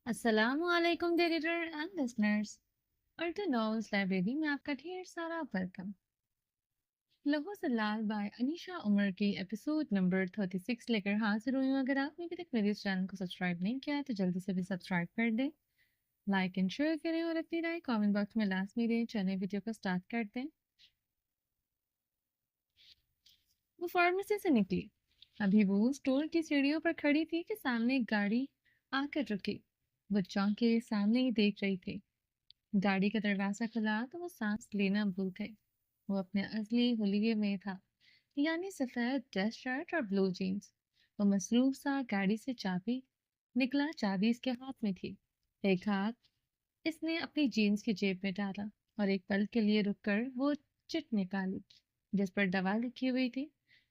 السلام علیکم editor and listeners, Urdu novels library میں آپ کا ڈھیر سارا ویلکم۔ لہو سے لال بائے انیشا عمر کی ایپیسوڈ نمبر 36 لے کر حاضر ہوئی ہوں۔ اگر آپ نے ابھی تک میرے اس چینل کو سبسکرائب نہیں کیا ہے تو جلدی سے بھی سبسکرائب کر دیں، لائک اینڈ شیئر کریں اور اپنی رائے کامنٹ باکس میں لازمی دیں۔ چلیں ویڈیو کو سٹارٹ کر دیں۔ وہ فارمیسی سے نکلی، ابھی وہ اسٹور کی سیڑھیوں پر کھڑی تھی کہ سامنے ایک گاڑی آ کر رکی۔ وہ چونک کے سامنے ہی دیکھ رہی تھی۔ گاڑی کا دروازہ کھلا تو وہ سانس لینا بھول گئے۔ وہ اپنے اصلی حلیے میں تھا، یعنی سفید ڈریس شرٹ اور بلو جینز۔ وہ مصروف سا گاڑی سے چابی نکلا، چابی اس کے ہاتھ میں تھی۔ ایک ہاتھ اس نے اپنی جینز کی جیب میں ڈالا اور ایک پل کے لیے رک کر وہ چٹ نکالی جس پر دوا لکھی ہوئی تھی۔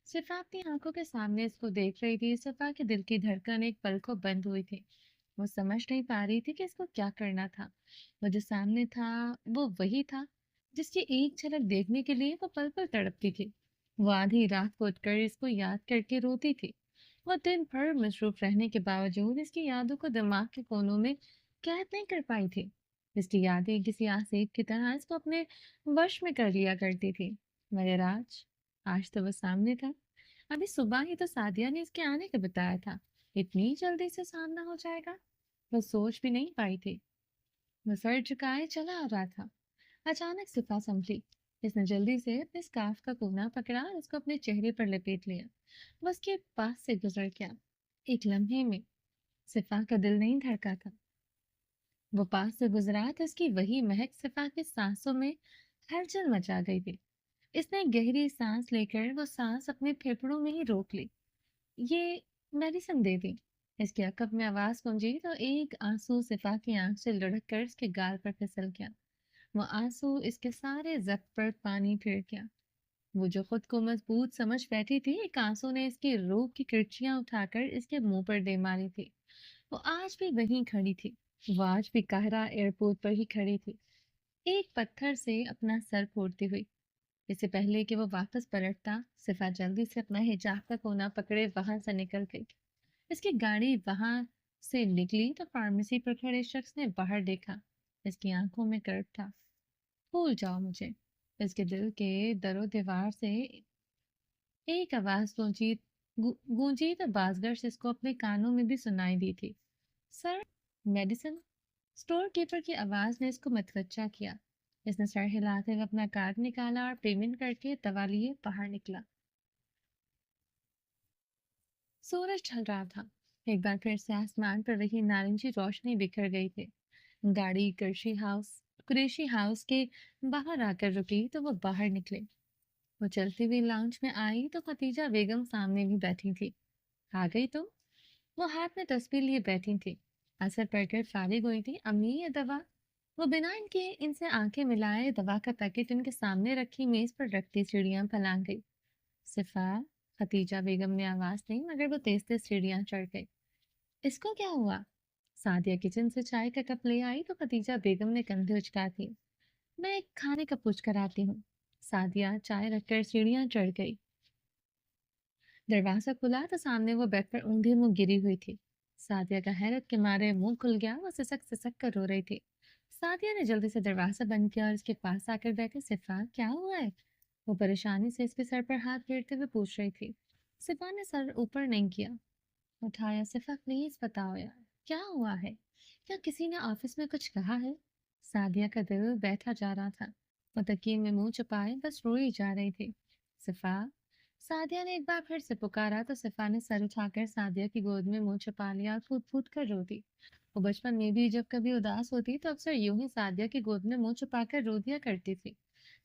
صفا اپنی آنکھوں کے سامنے اس کو دیکھ رہی تھی۔ صفا کے دل کی دھڑکن ایک پل کو بند ہوئی تھی۔ وہ سمجھ نہیں پا رہی تھی کہ اس کو کیا کرنا تھا۔ وہ جو سامنے تھا وہ وہی تھا جس کی ایک جھلک دیکھنے کے لیے وہ پل پل تڑپتی تھی۔ وہ آدھی رات کو اٹھ کر اس کو یاد کر کے روتی تھی۔ وہ دن بھر مصروف رہنے کے باوجود اس کی یادوں کو دماغ کے کونوں میں قید نہیں کر پائی تھی۔ اس کی یادیں کسی آسیب کی طرح اس کو اپنے وش میں کر لیا کرتی تھی، مگر آج تو وہ سامنے تھا۔ ابھی صبح ہی تو سعدیہ نے اس کے آنے کا بتایا تھا، اتنی جلدی سے سامنا ہو جائے گا؟ وہ سوچ بھی نہیں پائی تھی۔ وہ سر جھکائے چلا آ رہا تھا۔ اچانک صفا سمجھی۔ اس نے جلدی سے اپنے سکارف کا کونا پکڑا اور اس کو اپنے چہرے پر لپیٹ لیا۔ وہ اس کے پاس سے گزر گیا۔ ایک لمحے میں صفا کا دل نہیں دھڑکا تھا۔ وہ پاس سے گزرا تو اس کی وہی مہک صفا کی سانسوں میں ہلچل مچا گئی تھی۔ اس نے گہری سانس لے کر وہ سانس اپنے پھیپھڑوں میں ہی روک لی۔ یہ میڈیسن دے دی، اس کے عقب میں آواز گونجی تو ایک آنسو صفا کی آنکھ سے لڑک کر اس کے گال پر پھسل گیا۔ وہ آنسو اس کے سارے ضبط پر پانی پھر گیا۔ وہ جو خود کو مضبوط سمجھ بیٹھی تھی، ایک آنسو نے اس کی روح کی کرچیاں اٹھا کر اس کے منہ پر دے ماری تھی۔ وہ آج بھی وہیں کھڑی تھی۔ وہ آج بھی قاہرہ ایئرپورٹ پر ہی کھڑی تھی، ایک پتھر سے اپنا سر پھوڑتی ہوئی۔ اس سے پہلے کہ وہ واپس پلٹتا، صفا جلدی سے اپنا حجاب کا کونا پکڑے وہاں سے نکل گئی۔ اس کی گاڑی وہاں سے نکلی تو فارمیسی پر کھڑے شخص نے باہر دیکھا۔ اس کی آنکھوں میں کرب تھا۔ بھول جاؤ مجھے۔ اس کے دل کے در و دیوار سے ایک آواز گونجی تو بازگشت اس کو اپنے کانوں میں بھی سنائی دی تھی۔ سر، میڈیسن؟ اسٹور کیپر کی آواز نے اس کو متوجہ کیا۔ اس نے سر ہلاتے ہوئے اپنا کارڈ نکالا اور پیمنٹ کر کے دوا لیے باہر نکلا۔ سورج ڈھل رہا تھا۔ ایک بار پھر سے آسمان پر وہی نارنجی روشنی بکھر گئی تھی۔ گاڑی قریشی ہاؤس کے باہر آ کر رکی تو وہ باہر نکلے۔ وہ چلتی ہوئی لاؤنج میں آئی تو خدیجہ بیگم سامنے بھی بیٹھی تھی۔ آ گئی تم؟ وہ ہاتھ میں تسبیح لیے بیٹھی تھی، اثر پڑ کر فارغ ہوئی تھی۔ امی، یہ دوا؟ وہ بنا ان سے آنکھیں ملائے دوا کا پیکٹ ان کے سامنے رکھی میز پر رکھتی سیڑھیاں پھلانگ گئی۔ صفا، خدیجہ بیگم نے آواز نہیں مگر وہ تیز تیز سیڑھیاں چڑھ گئی۔ اس کو کیا ہوا؟ سعدیہ کچن سے چائے کا کپ لے آئی تو خدیجہ بیگم نے کندھے اچکا دی۔ میں ایک کھانے کا پوچھ کر آتی ہوں۔ سعدیہ چائے رکھ کر سیڑھیاں چڑھ گئی۔ دروازہ کھلا تو سامنے وہ بیڈ پر اونگے منہ گری ہوئی تھی۔ سعدیہ کا حیرت کے مارے منہ کھل گیا۔ وہ سسک سسک کر رو رہی تھی۔ سعدیہ نے جلدی سے دروازہ بند کیا اور اس کے پاس آ کر بیٹھی۔ صفا، کیا ہوا ہے؟ وہ پریشانی سے اس کے سر پر ہاتھ پھیرتے ہوئے پوچھ رہی تھی۔ صفا نے سر اوپر نہیں کیا، اٹھایا۔ صفا، پلیز بتاؤ یار، کیا ہوا ہے؟ کیا کسی نے آفس میں کچھ کہا ہے؟ سعدیہ کا دل بیٹھا جا رہا تھا۔ وہ تکیے میں منہ چھپائے بس روئی جا رہی تھی۔ صفا، سعدیہ نے ایک بار پھر سے پکارا تو صفا نے سر اٹھا کر سعدیہ کی گود میں منہ چھپا لیا اور پھوٹ پھوٹ کر رو دی۔ وہ بچپن میں بھی جب کبھی اداس ہوتی تو اکثر یوں ہی سعدیہ کی گود میں منہ چھپا کر رو دیا کرتی تھی۔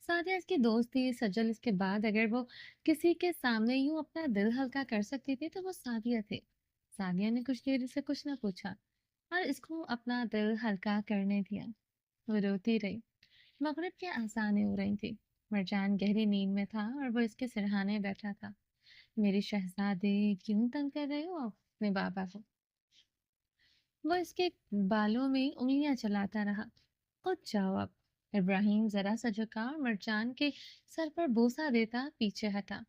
سعدیہ اس کی دوست تھی، سجل اس کے بعد اگر وہ کسی کے سامنے یوں اپنا دل ہلکا کر سکتی تھی تو وہ سعدیہ تھے۔ سعدیہ نے کچھ دیر سے کچھ نہ پوچھا اور اس کو اپنا دل ہلکا کرنے دیا۔ وہ روتی رہی۔ مغرب کی آذانیں ہو رہی تھی۔ مرجان گہری نیند میں تھا اور وہ اس کے سرہانے بیٹھا تھا۔ میری شہزادے، کیوں تنگ کر رہے ہو اپنے بابا کو؟ وہ اس کے بالوں میں انگلیاں چلاتا رہا۔ اٹھ جاؤ اب۔ ابراہیم ذرا سا جھکا اور مرجان کے سر پر بوسہ دیتا پیچھے ہٹا۔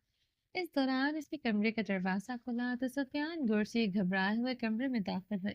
اس دوران اس کے کمرے کا دروازہ کھلا تو سفیان گورسی گھبرائے ہوئے کمرے میں داخل ہوئے۔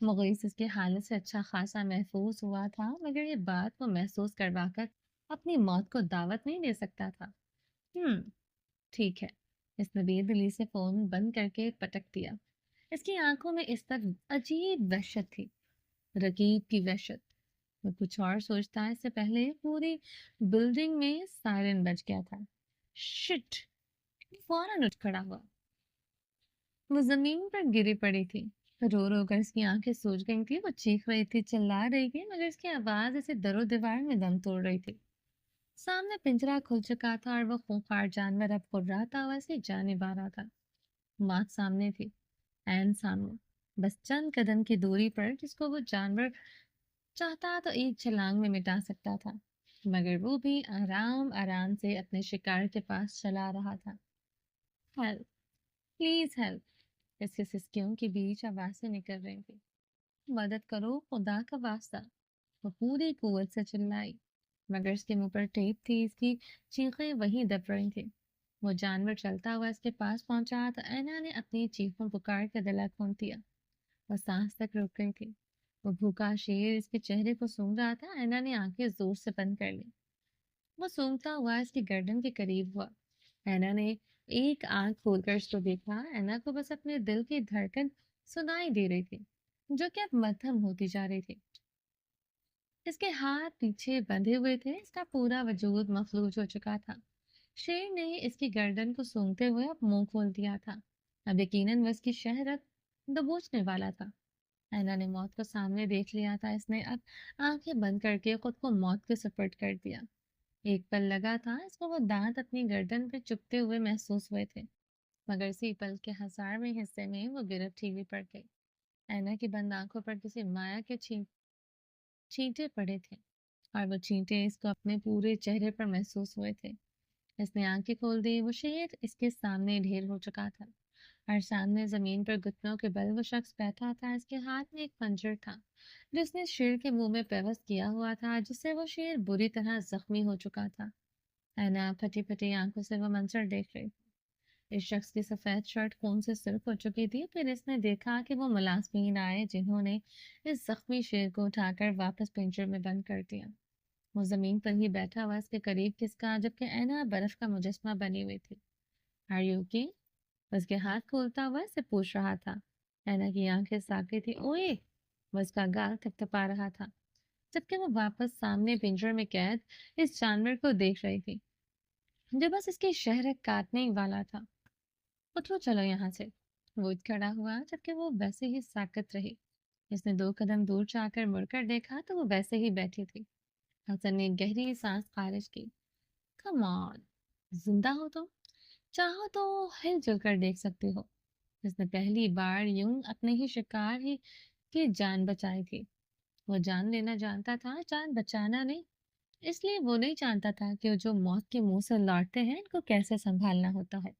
مغیث اس کی حالت سے اچھا خاصا محفوظ ہوا تھا، مگر یہ بات وہ محسوس کروا کر اپنی موت کو دعوت نہیں دے سکتا تھا۔ ہم ٹھیک ہے۔ اس نے بے دلی سے فون بند کر کے پٹک دیا۔ اس کی آنکھوں میں اس وقت عجیب وحشت تھی، رقیب کی وحشت۔ وہ کچھ اور سوچتا ہے اس سے پہلے پوری بلڈنگ میں سائرن بج گیا تھا۔ شٹ! فوراً اٹھ کھڑا ہوا۔ وہ زمین پر گری پڑی تھی۔ رو رو کر اس کی آنکھیں سوج گئی تھی، وہ چیخ رہی تھی، چلا رہی تھی، مگر اس کی آواز اسے در و دیوار میں دم توڑ رہی تھی۔ سامنے پنجرا کھل چکا تھا اور وہ خونخوار جانور اب قرراتا ہوا اسے جانب آ رہا تھا۔ موت سامنے تھی، عین سامنے، بس چند قدم کی دوری پر، جس کو وہ جانور چاہتا تو ایک چھلانگ میں مٹا سکتا تھا، مگر وہ بھی آرام آرام سے اپنے شکار کے پاس چلا رہا تھا۔ ہیلپ! Please help! اس کے سسکیوں کے بیچ آوازیں نکل رہی تھی۔ مدد کرو، خدا کا واسطہ! وہ پوری قوت سے چلائی، مگر اس کے منہ پر ٹیپ تھی، اس کی چیخیں وہیں دب رہی تھیں۔ وہ جانور چلتا ہوا اس کے پاس پہنچا تو اینا نے اپنی چیخوں پکار کے گلا کھول دیا۔ وہ سانس تک رک گئی تھی۔ وہ بھوکا شیر اس کے چہرے کو سونگھ رہا تھا۔ اینا نے آنکھیں زور سے بند کر لی۔ وہ سونگتا ہوا اس کی گردن کے قریب ہوا۔ اینا نے ایک آنکھ کھول کر اس کو دیکھا۔ اینا کو بس اپنے دل کی دھڑکن سنائی دے رہی تھی، جو کہ اب مدھم ہوتی جا رہی تھی۔ اس کے ہاتھ پیچھے بندھے ہوئے تھے، اس کا پورا وجود مفلوج ہو چکا تھا۔ شیر نے اس کی گردن کو سونگتے ہوئے اب منہ کھول دیا تھا۔ اب یقیناً وہ اس کی شہرت دبوچنے والا تھا۔ اینا نے موت کو سامنے دیکھ لیا تھا۔ اس نے اب آنکھیں بند کر کے خود کو موت کے سپرد کر دیا۔ ایک پل لگا تھا اس کو، وہ دانت اپنی گردن پہ چبھتے ہوئے محسوس ہوئے تھے، مگر اسی پل کے 1000ویں حصے میں وہ گرفت ہوئی پڑ گئی۔ اینا کی بند آنکھوں پر کسی مایا کے چھینٹے پڑے تھے، اور وہ چھینٹے اس کو اپنے پورے چہرے پر محسوس ہوئے تھے۔ اس نے آنکھیں کھول دی۔ وہ شیر اس کے سامنے ڈھیر ہو چکا تھا، اور سامنے زمین پر گھٹنوں کے بل وہ شخص بیٹھا تھا۔ اس کے ہاتھ میں ایک خنجر تھا، جس نے شیر کے منہ میں پیوست کیا ہوا تھا، جس سے وہ شیر بری طرح زخمی ہو چکا تھا۔ اینا پھٹی پھٹی آنکھوں سے وہ منظر دیکھ رہی تھی۔ اس شخص کی سفید شرٹ خون سے سرخ ہو چکی تھی۔ پھر اس نے دیکھا کہ وہ ملازمین آئے جنہوں نے اس زخمی شیر کو اٹھا کر واپس پنجر میں بند کر دیا۔ وہ زمین پر ہی بیٹھا ہوا اس کے قریب کھسکا، جبکہ اینا برف کا مجسمہ بنی ہوئی تھی۔ "Are you okay?" اس کے ہاتھ کھولتا ہوا اسے پوچھ رہا تھا۔ اینا کی آنکھیں ساکھی تھی۔ "اوئے!" وہ اس کا گال تھپتھپا رہا تھا، جبکہ وہ واپس سامنے پنجر میں قید اس جانور کو دیکھ رہی تھی، جو بس اس کی شہرت کاٹنے ہی والا تھا۔ "اترو، چلو یہاں سے۔" وہ اٹھ کھڑا ہوا، جبکہ وہ ویسے ہی ساکت رہی۔ اس نے 2 قدم دور جا کر مڑ کر دیکھا تو وہ ویسے ہی بیٹھی تھی۔ حسن نے گہری سانس خارج کی۔ "کم آن، زندہ ہو تم؟ چاہو تو ہل جل کر دیکھ سکتے ہو۔" اس نے پہلی بار یوں اپنے ہی شکار ہی کی جان بچائی تھی۔ وہ جان لینا جانتا تھا، جان بچانا نہیں۔ اس لیے وہ نہیں جانتا تھا کہ جو موت کے منہ سے لوٹتے ہیں ان کو کیسے سنبھالنا ہوتا ہے۔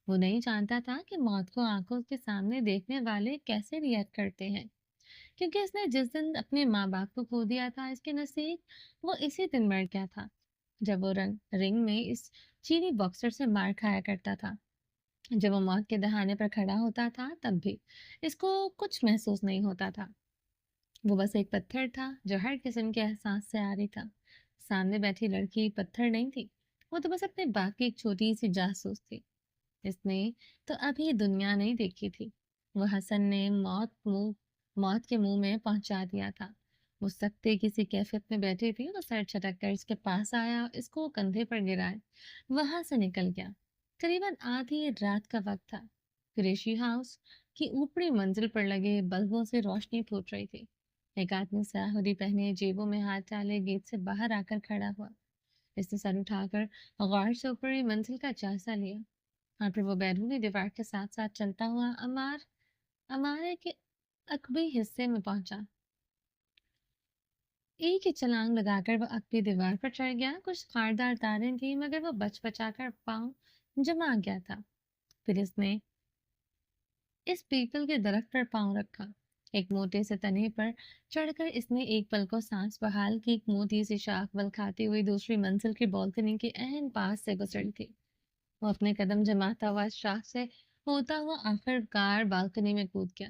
وہ نہیں جانتا تھا کہ موت کو آنکھوں کے سامنے دیکھنے والے کیسے ریئیکٹ کرتے ہیں، کیونکہ اس نے جس دن اپنے ماں باپ کو کھو دیا تھا، اس کے نزدیک وہ اسی دن مر گیا تھا، جب وہ رنگ میں اس چینی باکسر سے مار کھایا کرتا تھا۔ جب وہ موت کے دہانے پر کھڑا ہوتا تھا تب بھی اس کو کچھ محسوس نہیں ہوتا تھا۔ وہ بس ایک پتھر تھا جو ہر قسم کے احساس سے عاری تھا۔ سامنے بیٹھی لڑکی پتھر نہیں تھی، وہ تو بس اپنے باپ کی ایک چھوٹی سی جاسوس تھی۔ اس نے تو ابھی دنیا نہیں دیکھی تھی۔ وہ حسن نے موت کے منہ میں پہنچا دیا تھا۔ وہ سکتے کسی کیفیت میں بیٹھی تھی۔ وہ سر چھٹک کر اس کے پاس آیا، اس کو کندھے پر گرائے، وہاں سے نکل گیا۔ قریباً آدھی رات کا وقت تھا۔ قریشی ہاؤس کی اوپری منزل پر لگے بلبوں سے روشنی پھوٹ رہی تھی۔ ایک آدمی سیاہ ہوڈی پہنے، جیبوں میں ہاتھ ڈالے، گیٹ سے باہر آ کر کھڑا ہوا۔ اس نے سر اٹھا کر غور سے اوپری منزل کا جائزہ لیا، اور پھر وہ بیرونی دیوار کے ساتھ ساتھ چلتا ہوا عمارے کے عقبی حصے میں پہنچا۔ ایک ہی چھلانگ لگا کر وہ عقبی دیوار پر چڑھ گیا۔ کچھ خاردار تاریں تھیں، مگر وہ بچ بچا کر پاؤں جما گیا تھا۔ پھر اس نے اس پیپل کے درخت پر پاؤں رکھا۔ ایک موٹے سے تنے پر چڑھ کر اس نے ایک پل کو سانس بحال کی۔ ایک موٹی سی شاخ بل کھاتی ہوئی دوسری منزل کی بالکنی کے عین پاس سے گزری تھی۔ وہ اپنے قدم جماتا ہوا اس شاخ سے ہوتا ہوا آخر کار بالکنی میں کود گیا۔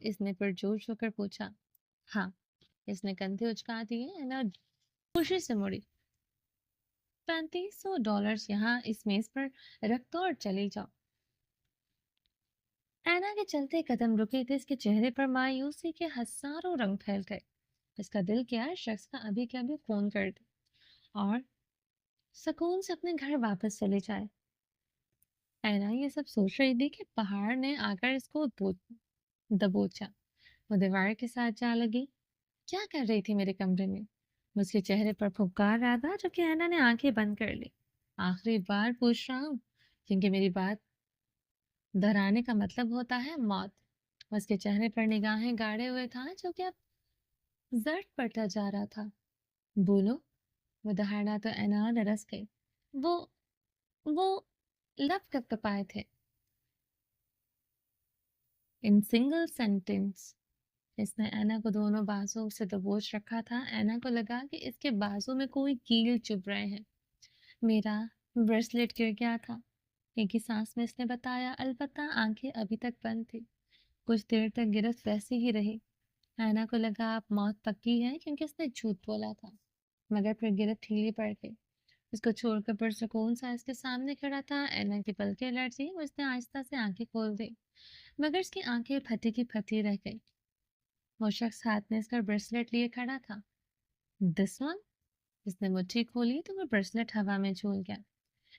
اس نے پرجوش ہو کر پوچھا۔ ہاں، اس نے کندھے اچکا دیے۔ اینا خوشی سے مڑی۔ $3500 یہاں اس میز پر رکھ دو اور چلی جاؤ۔ اینا کے چلتے قدم رکے تھے، اس کے چہرے پر مایوسی کے ہزاروں رنگ پھیل گئے۔ اس کا دل کیا شخص کا ابھی کے ابھی خون کر دے اور سکون سے اپنے گھر واپس چلے جائے۔ اینا یہ سب سوچ رہی تھی کہ پہاڑ نے آ کر اس کو دبوچا۔ وہ دیوار کے ساتھ جا لگی۔ کیا کر رہی تھی میرے کمرے میں؟ وہ اس کے چہرے پر پھپکار رہا تھا، جبکہ اینا نے آنکھیں بند کر لی۔ آخری بار پوچھ رہا ہوں، کیونکہ میری بات دہرانے کا مطلب ہوتا ہے موت۔ وہ اس کے چہرے پر نگاہیں گاڑے ہوئے تھا، جو کہ اب زرد پڑتا جا رہا تھا۔ بولو۔ وہ دہاڑا تو اینا درس گئی۔ وہ لب کب کپائے تھے ان سنگل سینٹینس۔ اس نے اینا کو دونوں بازو سے دبوچ رکھا تھا۔ اینا کو لگا کہ اس کے بازو میں کوئی کیل چبھ رہے ہیں۔ میرا بریسلیٹ گر گیا تھا، ایک ہی سانس میں اس نے بتایا، البتہ آنکھیں ابھی تک بند تھی۔ کچھ دیر تک گرفت ویسی ہی رہی۔ اینا کو لگا اب موت پکی ہے، کیونکہ اس نے جھوٹ بولا تھا، مگر پھر گرفت ڈھیلی پڑ گئی۔ اس کو چھوڑ کر پرسکون سا اس کے سامنے کھڑا تھا۔ اینا کی پلکیں لرزی، اس نے آہستہ سے آنکھیں کھول دی، مگر اس کی آنکھیں پھٹی کی پھٹی رہ گئی۔ وہ شخص ہاتھ میں اس کا بریسلیٹ لیے کھڑا تھا۔ This one? اس نے مٹھی کھولی تو وہ بریسلیٹ ہوا میں جھول گیا۔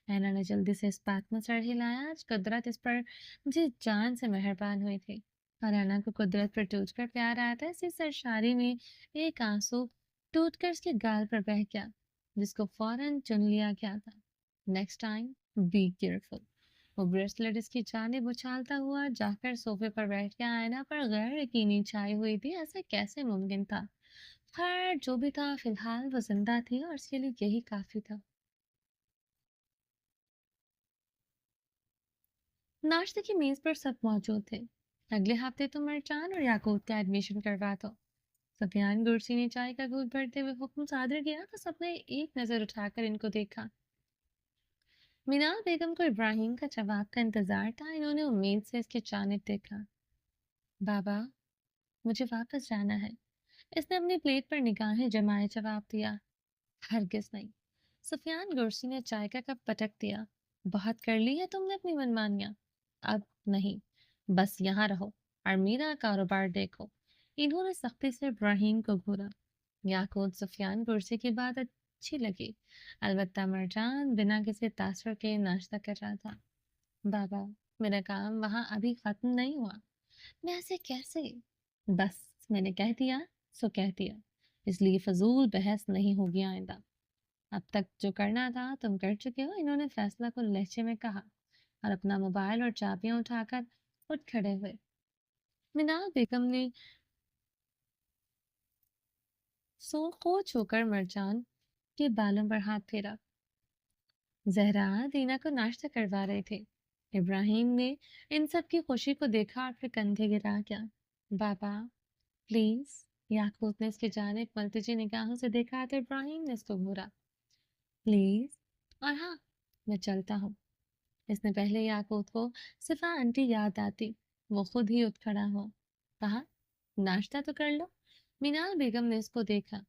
اینا نے جلدی سے اس بات میں سر ہلایا، آج قدرت اس پر مجھے جان سے مہربان ہوئی تھی، اور اینا کو قدرت پر ٹوٹ کر پیار آیا تھا۔ اسی سرشاری میں ایک آنسو ٹوٹ کر اس کے گال پر بہہ گیا، جس کو فوراً چن لیا گیا تھا۔ Next time be careful. وہ بریسلیٹ اس کی جانب اچھالتا ہوا جا کر صوفے پر بیٹھ گیا۔ اینا پر غیر یقینی چھائی ہوئی تھی، ایسا کیسے ممکن تھا؟ خیر جو بھی تھا، فی الحال وہ زندہ تھی اور اس کے لیے یہی کافی تھا۔ ناشتے کی میز پر سب موجود تھے۔ اگلے ہفتے تو مرجان اور یاقوت کا ایڈمیشن کروا دو۔ سفیان گرسی نے چائے کا گھونٹ بھرتے ہوئے حکم صادر کیا تو سب نے ایک نظر اٹھا کر ان کو دیکھا۔ مینال بیگم کو ابراہیم کا جواب کا انتظار تھا۔ انہوں نے امید سے اس کی جانب دیکھا۔ بابا، مجھے واپس جانا ہے۔ اس نے اپنی پلیٹ پر نگاہیں جمائے جواب دیا۔ ہرگز نہیں۔ سفیان گرسی نے چائے کا کپ پٹک دیا۔ بہت کر لی ہے تم نے اپنی منمانیاں، اب نہیں، بس یہاں رہو اور میرا کاروبار دیکھو۔ انہوں نے سختی سے ابراہیم کو گھورا۔ یاقوت سفیان گرسی کی بات اچھی لگی، البتہ مرجان بنا کسی تاثر کے ناشتہ کر رہا تھا۔ بابا، میرا کام وہاں ابھی ختم نہیں ہوا۔ میں ایسے کیسے؟ بس میں نے کہہ دیا سو کہہ دیا، اس لیے فضول بحث نہیں ہوگی آئندہ۔ اب تک جو کرنا تھا تم کر چکے ہو، انہوں نے فیصلہ کو لہجے میں کہا اور اپنا موبائل اور چابیاں اٹھا کر اٹھ کھڑے ہوئے۔ مینال بیگم نے کوچ ہو کر مرجان کے بالوں پر ہاتھ پھیرا۔ زہرا دینا کو ناشتہ کروا رہے تھے۔ ابراہیم نے ان سب کی خوشی کو دیکھا اور پھر کندھے گرا گیا۔ بابا پلیز۔ یاقوت نے اس کی جانب ملتجی نگاہوں سے دیکھا تو ابراہیم نے اس کو گھورا۔ پلیز، اور ہاں، میں چلتا ہوں۔ اس نے پہلے یاقوت کو صفا آنٹی یاد آتی، وہ خود ہی اٹھ کھڑا ہوا، کہا ناشتہ تو کر لو۔ مینال بیگم نے اس کو دیکھا۔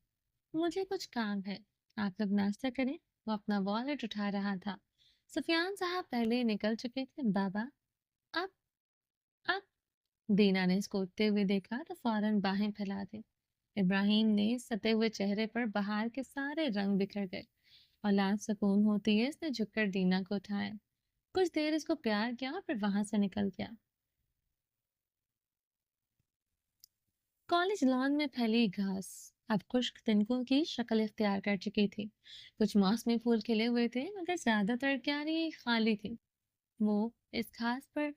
مجھے کچھ کام ہے، آپ لوگ ناشتہ کریں۔ وہ اپنا والیٹ اٹھا رہا تھا۔ سفیان صاحب پہلے ہی نکل چکے تھے۔ بابا اب دینا نے اس کو اٹھتے ہوئے دیکھا تو فوراً باہیں پھیلا دی۔ ابراہیم نے ستے ہوئے چہرے پر بہار کے سارے رنگ بکھر گئے۔ اولاد سکون ہوتی ہے۔ اس نے جھک کر دینا کو اٹھایا، کچھ دیر اس کو پیار کیا اور پھر وہاں سے نکل گیا۔ کالج لان میں پھیلی گھاس اب خشک تنکوں کی شکل اختیار کر چکی تھی۔ کچھ موسمی پھول کھلے ہوئے تھے، مگر زیادہ تر کیاری خالی تھی۔ وہ اس گھاس پر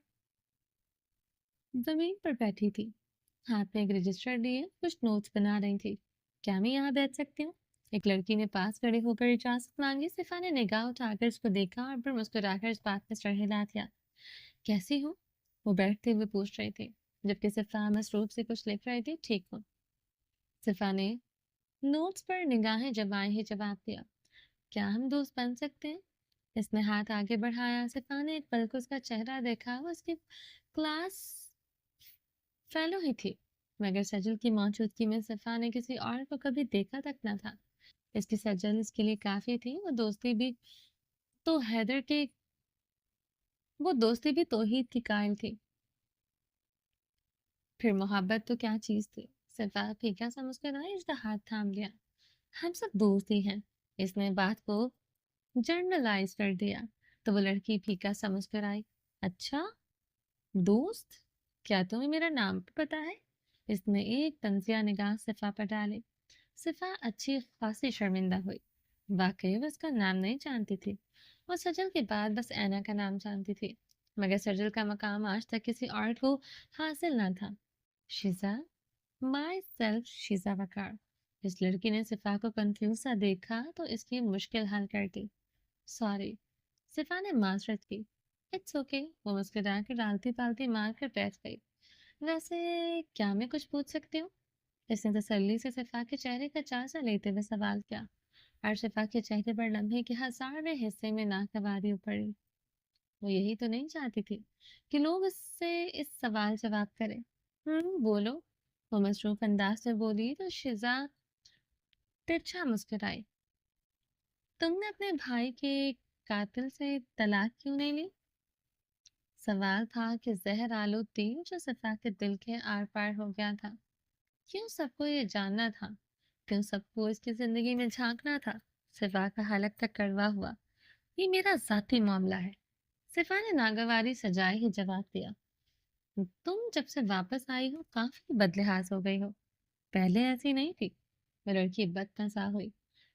زمین پر بیٹھی تھی، ہاتھ میں ایک رجسٹر لیے کچھ نوٹس بنا رہی تھی۔ کیا میں یہاں بیٹھ سکتی ہوں؟ ایک لڑکی نے پاس کھڑے ہو کر اجازت مانگی۔ صفا نے نگاہ اٹھا کر اس کو دیکھا اور پھر مسکرا کر اس بات میں سر ہلا دیا۔ کیسی ہوں؟ وہ بیٹھتے ہوئے پوچھ رہی تھی، جبکہ صفا مصروف سے کچھ لکھ رہی تھی۔ ٹھیک ہوں۔ صفا نے نوٹس پر نگاہیں جمائے ہی جواب دیا۔ کیا ہم دوست بن سکتے ہیں؟ اس نے ہاتھ آگے بڑھایا۔ صفا نے ایک پل کو اس کا چہرہ دیکھا۔ وہ اس کی کلاس فیلو ہی تھی، مگر سجل کی موجودگی میں صفا نے کسی اور کو کبھی دیکھا تک نہ تھا۔ اس کی سجل اس کے لیے کافی تھی، تو حیدر کے وہ دوستی بھی توحید کی قائل تھی۔ پھر محبت تو کیا چیز تھی؟ صفا پھیکا سا مسکرائی، اس کا ہاتھ تھام لیا۔ ہم سب دوست ہی ہیں۔ اس نے بات کو جرنلائز کر دیا تو وہ لڑکی پھیکا سا مسکرائی۔ اچھا، دوست؟ کیا تمہیں میرا نام بھی پتا ہے؟ اس نے ایک طنزیہ نگاہ صفا پر ڈالی۔ صفا اچھی خاصی شرمندہ ہوئی۔ واقعی وہ اس کا نام نہیں جانتی تھی۔ وہ سجل کے بعد بس اینا کا نام جانتی تھی، مگر سجل کا مقام آج تک کسی اور کو حاصل نہ تھا۔ شیزا، مائی سیلف شیزا وقار۔ اس لڑکی نے صفا کو کنفیوز سا دیکھا تو اس کی مشکل حل کر دی۔ سوری، صفا نے معذرت کی۔ اٹس اوکے، وہ مسکرا کے ڈالتی پالتی مار کر بیٹھ گئی۔ ویسے کیا میں کچھ پوچھ سکتی ہوں؟ اس نے تسلی سے صفا کے چہرے کا جائزہ لیتے ہوئے سوال کیا، اور شفا کے چہرے پر لمحے کے ہزارویں حصے میں ناگواری پڑی۔ وہ یہی تو نہیں چاہتی تھی کہ لوگ اس سے اس سوال جواب کریں۔ بولو، وہ مصروف انداز سے بولی تو شیزا ترچھا مسکرائی۔ تم نے اپنے بھائی کے قاتل سے طلاق کیوں نہیں لی؟ سوال تھا کہ زہر آلود تیر جو صفا کے دل کے آر پار ہو گیا تھا۔ کیوں سب کو یہ جاننا تھا؟ کیوں سب کو اس کی زندگی میں جھانکنا تھا؟ صفا کا حلق تک کڑوا ہوا۔ یہ میرا ذاتی معاملہ ہے، صفا نے ناگواری سجائے ہی جواب دیا۔ تم جب سے واپس آئی ہو کافی بدلحاظ ہو گئی ہو، پہلے ایسی نہیں تھی۔ وہ لڑکی بدمزہ ہوئی۔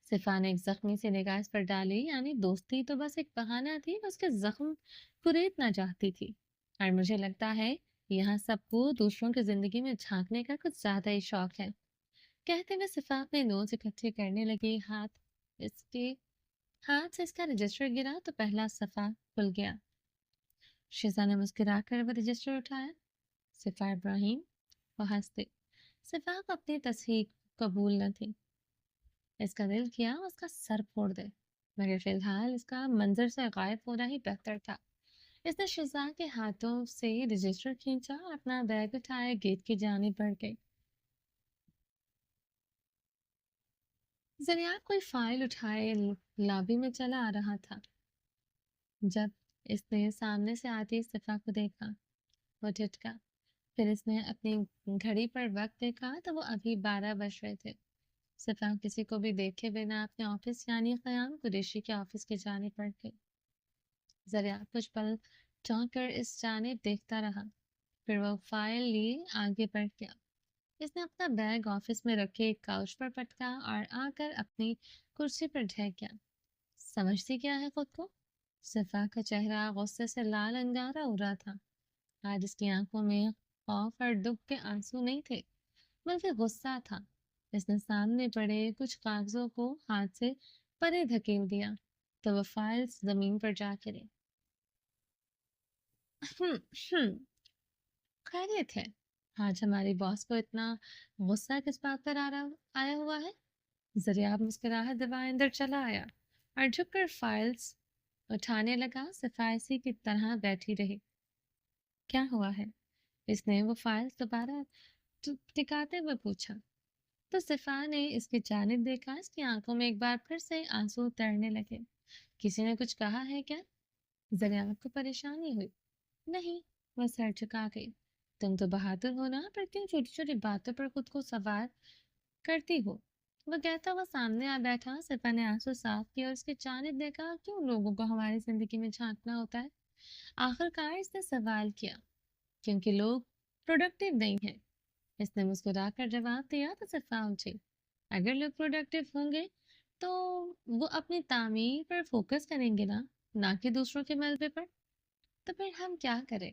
صفا نے ایک زخمی سی نگاہ اس پر ڈالی، یعنی دوستی تو بس ایک بہانہ تھی، اس کے زخم کریدنا چاہتی تھی۔ اور مجھے لگتا ہے یہاں سب کو دوسروں کی زندگی میں جھانکنے کا کچھ زیادہ ہی شوق ہے۔ کہتے ہوئے صفا اپنے نوز اکٹھے کرنے لگی۔ اس کے ہاتھ سے اس کا رجسٹر گرا تو پہلا صفحہ کھل گیا۔ شیزا نے مسکرا کر وہ رجسٹر اٹھایا۔ صفا ابراہیم، وہ ہنستے۔ صفا کو اپنی تصحیح قبول نہ تھی۔ اس کا دل کیا اس کا سر پھوڑ دے، مگر فی الحال اس کا منظر سے غائب ہونا ہی بہتر تھا۔ اس نے شیزا کے ہاتھوں سے رجسٹر کھینچا اور اپنا بیگ اٹھائے گیٹ کی جانب بڑھ گئی۔ ذریعہ کوئی فائل اٹھائے لابی میں چلا آ رہا تھا۔ جب اس نے سامنے سے آتی صفا کو دیکھا، وہ جھٹکا۔ پھر اس نے اپنی گھڑی پر وقت دیکھا تو وہ ابھی 12 بج رہے تھے۔ صفا کسی کو بھی دیکھے بنا اپنے آفس یعنی قیام قریشی کے آفس کی جانب بڑھ گئی۔ ذریعہ کچھ پل چونک کر اس جانب دیکھتا رہا، پھر وہ فائل لیے آگے بڑھ گیا۔ اس نے اپنا بیگ آفس میں رکھے ایک کاؤچ پر پٹکا اور آ کر اپنی کرسی پر ٹھہر گیا۔ سمجھتی کیا ہے خود کو؟ صفا کا چہرہ غصے سے لال انگارا ہو رہا تھا۔ آج اس کی آنکھوں میں خوف اور دکھ کے آنسو نہیں تھے، بلکہ غصہ تھا۔ اس نے سامنے پڑے کچھ کاغذوں کو ہاتھ سے پرے دھکیل دیا تو وہ فائلز زمین پر جا گرے۔ خیریت ہے؟ آج ہماری باس کو اتنا غصہ کس بات پر آیا ہوا ہے؟ ذریعہ مسکراہٹ دبائے اندر چلا آیا اور جھک کر فائلز اٹھانے لگا۔ صفائیسی کی طرح بیٹھی رہی۔ کیا ہوا ہے؟ اس نے وہ فائلز دوبارہ ٹکاتے ہوئے پوچھا تو صفا نے اس کی جانب دیکھا۔ اس کی آنکھوں میں ایک بار پھر سے آنسو تیرنے لگے۔ کسی نے کچھ کہا ہے کیا؟ ذریعہ کو پریشانی ہوئی۔ نہیں، وہ سر جھکا گئی۔ تم تو بہادر ہو نا، پر کیوں چھوٹی چھوٹی باتوں پر خود کو سوار کرتی ہو؟ وہ کہتا وہ سامنے آ بیٹھا۔ صفا نے آنسو صاف کیا اور اس کی جانب دیکھا۔ کیوں لوگوں کو ہماری زندگی میں جھانکنا ہوتا ہے؟ آخر کار اس نے سوال کیا۔ کیونکہ لوگ پروڈکٹیو نہیں ہیں، اس نے مسکرا کر جواب دیا تو صفا اٹھی۔ اگر لوگ پروڈکٹیو ہوں گے تو وہ اپنی تعمیر پر فوکس کریں گے نا، نہ کہ دوسروں کے ملبے پر۔ تو پھر ہم کیا کریں؟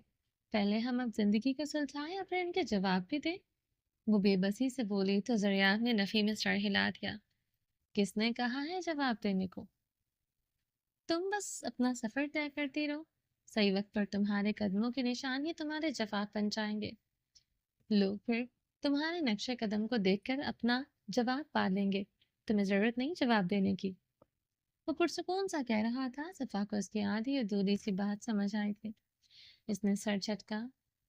پہلے ہم اب زندگی کو سلجھائیں یا پھر ان کے جواب بھی دیں؟ وہ بے بسی سے بولی تو ذریعہ نے نفی میں سر ہلا دیا۔ کس نے کہا ہے جواب دینے کو؟ تم بس اپنا سفر طے کرتی رہو، صحیح وقت پر تمہارے قدموں کے نشان ہی تمہارے جواب بن جائیں گے۔ لوگ پھر تمہارے نقشے قدم کو دیکھ کر اپنا جواب پا لیں گے، تمہیں ضرورت نہیں جواب دینے کی۔ وہ پرسکون سا کہہ رہا تھا۔ صفا کو اس کی آدھی ادھوری سی بات سمجھ آئی تھی۔ اس نے سر جھٹکا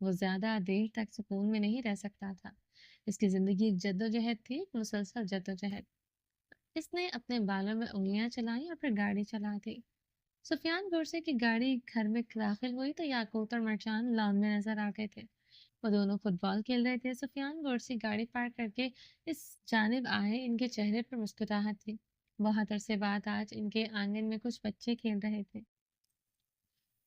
وہ زیادہ دیر تک سکون میں نہیں رہ سکتا تھا۔ اس کی زندگی ایک جدوجہد تھی، ایک مسلسل جدوجہد۔ اس نے اپنے بالوں میں انگلیاں چلائیں اور پھر گاڑی چلا دی۔ سفیان گورسے کی گاڑی گھر میں داخل ہوئی تو یاقوت اور مرجان لان میں نظر آ گئے تھے۔ وہ دونوں فٹ بال کھیل رہے تھے۔ سفیان گورسی گاڑی پارک کر کے اس جانب آئے، ان کے چہرے پر مسکراہٹ تھی۔ بہت عرصے بعد آج ان کے آنگن میں کچھ بچے کھیل رہے تھے۔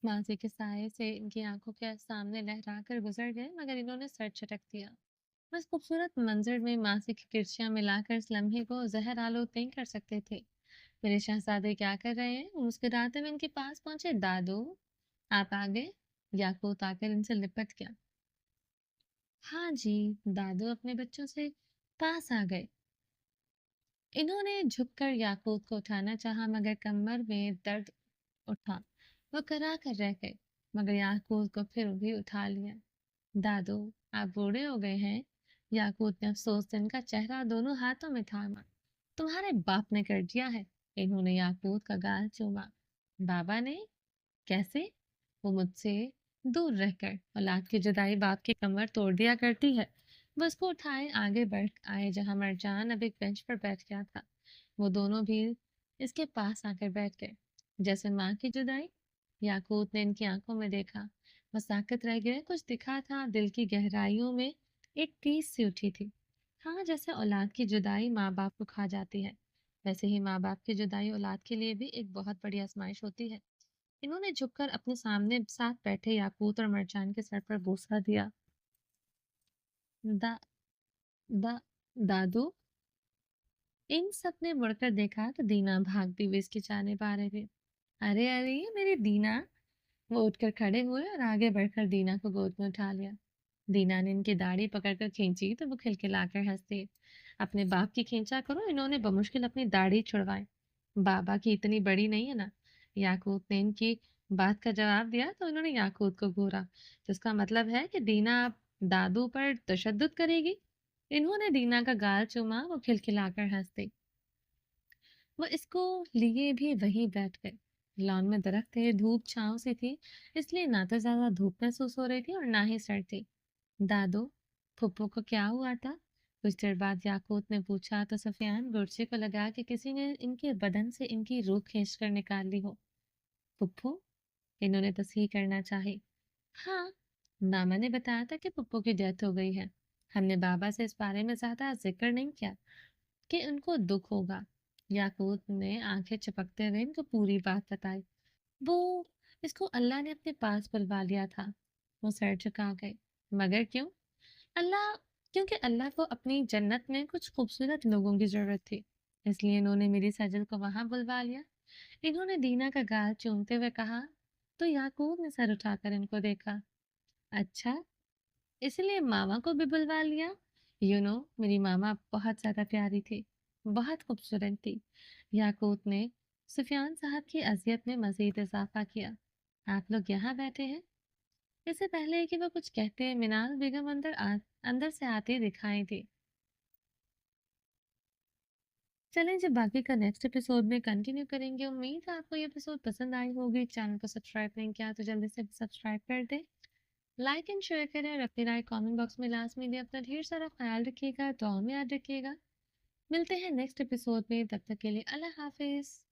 ماضی کے سائے سے ان کی آنکھوں کے سامنے لہرا کر گزر گئے، مگر انہوں نے سر جھٹک دیا۔ بس خوبصورت منظر میں ماضی کی کرچیاں ملا کر اس لمحے کو زہر آلود نہیں کر سکتے تھے۔ میرے شہزادے کیا کر رہے ہیں؟ وہ مسکراتے ہوئے ان کے پاس پہنچے۔ دادو آپ آ گئے؟ یاقوت آ کر ان سے لپٹ گیا۔ ہاں جی، دادو اپنے بچوں سے پاس آ گئے۔ انہوں نے جھک کر یاقوت کو اٹھانا چاہا، مگر کمر میں درد اٹھا۔ وہ کرا کر رہ گئے، مگر یاقوت کو پھر بھی اٹھا لیا۔ دادو آپ بوڑھے ہو گئے ہیں۔ یاقوت نے افسوس سے ان کا چہرہ دونوں ہاتھوں میں تھاما۔ تمہارے باپ نے کر دیا ہے۔ انہوں نے یاقوت کا گال چوما۔ بابا نے؟ کیسے؟ وہ مجھ سے دور رہ کر۔ اولاد کی جدائی باپ کی کمر توڑ دیا کرتی ہے۔ وہ اس کو اٹھائے آگے بڑھ آئے جہاں مرجان اب ایک بینچ پر بیٹھ گیا تھا۔ وہ دونوں بھی اس کے پاس آ کر بیٹھ گئے۔ جیسے ماں کی جدائی؟ یاقوت نے ان کی آنکھوں میں دیکھا۔ وہ ساکت رہ گئے، کچھ دکھا تھا دل کی گہرائیوں میں، ایک ٹیس سی اٹھی تھی۔ ہاں، جیسے اولاد کی جدائی ماں باپ کو کھا جاتی ہے، ویسے ہی ماں باپ کی جدائی اولاد کے لیے بھی ایک بہت بڑی آزمائش ہوتی ہے۔ انہوں نے جھک کر اپنے سامنے ساتھ بیٹھے یاقوت اور مرجان کے سر پر بوسہ دیا۔ دا دا دادو؟ ان سب نے مڑ کر دیکھا تو دینا بھاگتی ہوئی اس کی جانب آ رہے تھے۔ ارے ارے میری دینا! وہ اٹھ کر کھڑے ہوئے اور آگے بڑھ کر دینا کو گود میں اٹھا لیا۔ دینا نے ان کی داڑھی پکڑ کر کھینچی تو وہ کھلکھلا کر ہنس دیے۔ اپنے باپ کی کھینچا کرو، انہوں نے بمشکل اپنی داڑھی چھڑوائی۔ بابا کی اتنی بڑی نہیں ہے نا۔ یاقوت نے ان کی بات کا جواب دیا تو انہوں نے یاقوت کو گھورا۔ جس کا مطلب ہے کہ دینا اب دادو پر تشدد کرے گی۔ انہوں نے دینا کا گال چوما، وہ کھلکھلا کر ہنس دی۔ وہ اس کو لیے بھی وہیں بیٹھ گئے۔ لان میں درخت تھے، دھوپ چھاؤں سے تھی، اس لیے نہ تو زیادہ دھوپ محسوس ہو رہی تھی اور نہ ہی سرد تھی۔ دادو پھپھو کو کیا ہوا تھا؟ کچھ دیر بعد یاقوت نے پوچھا تو سفیان گورچے کو لگا کہ کسی نے ان کے بدن سے ان کی روح کھینچ کر نکال لی ہو۔ پھپھو؟ انہوں نے تصحیح کرنا چاہی۔ ہاں، ماما نے بتایا تھا کہ پھپھو کی ڈیتھ ہو گئی ہے۔ ہم نے بابا سے اس بارے میں زیادہ ذکر نہیں کیا کہ ان کو دکھ ہوگا۔ یاقوت نے آنکھیں چپکتے ہوئے ان کو پوری بات بتائی۔ وہ اس کو اللہ نے اپنے پاس بلوا لیا تھا۔ وہ سر جھکا گئے۔ مگر کیوں؟ اللہ کیونکہ اللہ کو اپنی جنت میں کچھ خوبصورت لوگوں کی ضرورت تھی، اس لیے انہوں نے میری سجل کو وہاں بلوا لیا۔ انہوں نے دینا کا گال چومتے ہوئے کہا تو یاقوت نے سر اٹھا کر ان کو دیکھا۔ اچھا، اس لیے ماما کو بھی بلوا لیا؟ میری ماما بہت زیادہ پیاری تھی، بہت خوبصورت تھی۔ یاقوت نے سفیان صاحب کی اذیت میں مزید اضافہ کیا۔ آپ لوگ یہاں بیٹھے ہیں؟ اس سے پہلے کہ وہ کچھ کہتے منال بیگم اندر سے آتی دکھائی دی۔ چلیں جب باقی کا نیکسٹ ایپیسوڈ میں کنٹینیو کریں گے۔ امید ہے آپ کو یہ ایپیسوڈ پسند آئی ہوگی۔ چینل کو سبسکرائب نہیں کیا تو جلدی سے سبسکرائب کر دیں، لائک اینڈ شیئر کریں اور اپنی رائے کامنٹ باکس میں لازمی دیں۔ اپنا ڈھیر سارا خیال رکھیے گا، دعاؤں میں یاد رکھیے گا۔ ملتے ہیں نیکسٹ ایپیسوڈ میں، تب تک کے لیے اللہ حافظ۔